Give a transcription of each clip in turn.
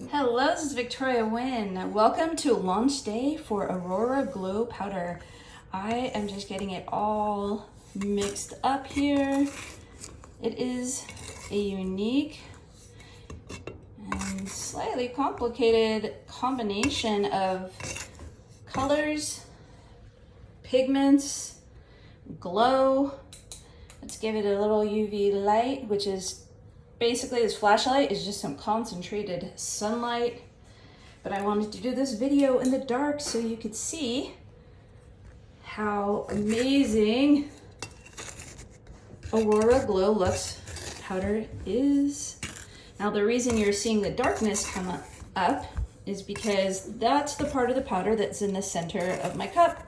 Hello, this is Victoria Wynn. Welcome to launch day for Aurora Glow Powder. I am just getting it all mixed up here. It is a unique and slightly complicated combination of colors, pigments, glow. Let's give it a little UV light, which is basically this flashlight is just some concentrated sunlight. But I wanted to do this video in the dark so you could see how amazing Aurora Glow LUXE Powder is. Now the reason you're seeing the darkness come up is because that's the part of the powder that's in the center of my cup.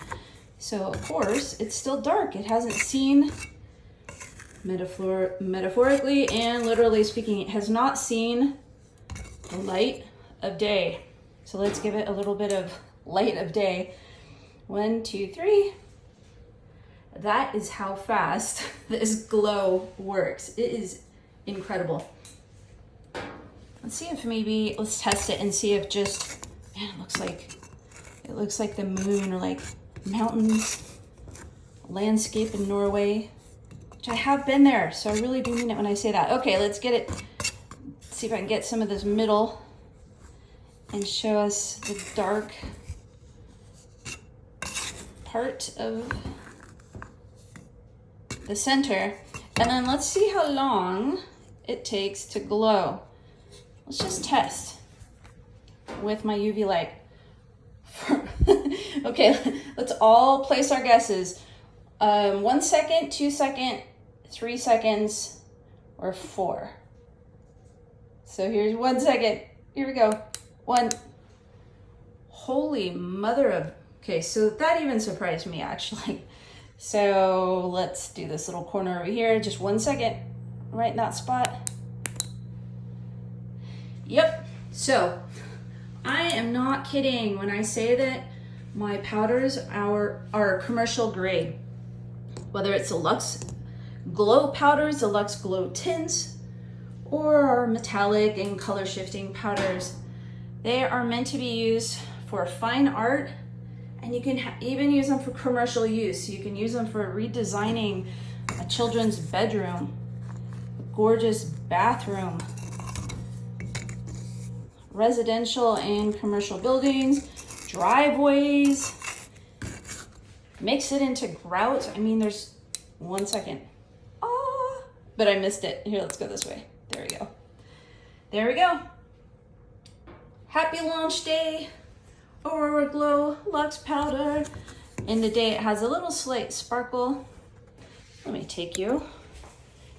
So of course it's still dark. It hasn't seen, metaphorically and literally speaking, it has not seen the light of day. So let's give it a little bit of light of day. 1, 2, 3. That is how fast this glow works. It is incredible. Let's see if maybe, let's test it and see if just, man, it looks like the moon or like mountains, landscape in Norway, which I have been there. So I really do mean it when I say that. Okay, let's get it, see if I can get some of this middle and show us the dark part of the center. And then let's see how long it takes to glow. Let's just test with my UV light. Okay, let's all place our guesses. 1 second, 2 seconds, 3 seconds, or 4. So here's 1 second. Here we go. 1. Holy mother of, okay, so that even surprised me actually. So let's do this little corner over here. Just 1 second, right in that spot. Yep, so I am not kidding when I say that my powders are commercial grade. Whether it's the LUXE Glow Powders, the LUXE Glow Tints, or our metallic and color shifting powders, they are meant to be used for fine art, and you can even use them for commercial use. You can use them for redesigning a children's bedroom, a gorgeous bathroom, residential and commercial buildings, driveways. Mix it into grout. I mean, there's 1 second. Ah, but I missed it. Here, let's go this way. There we go. There we go. Happy launch day, Aurora Glow LUXE Powder. In the day, it has a little slight sparkle. Let me take you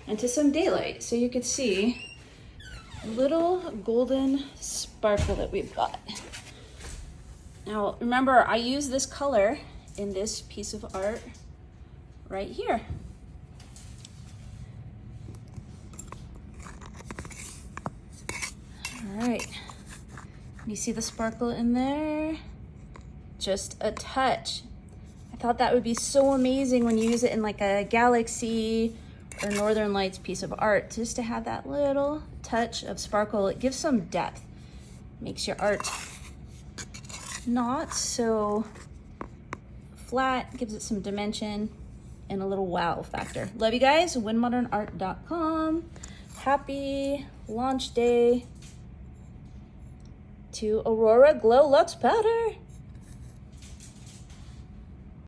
into some daylight so you can see a little golden sparkle that we've got. Now, remember, I use this color in this piece of art right here. All right, you see the sparkle in there? Just a touch. I thought that would be so amazing when you use it in like a galaxy or Northern Lights piece of art, just to have that little touch of sparkle. It gives some depth, makes your art not so flat, gives it some dimension and a little wow factor. Love you guys. WynnModernArt.com. Happy launch day to Aurora Glow LUXE Powder.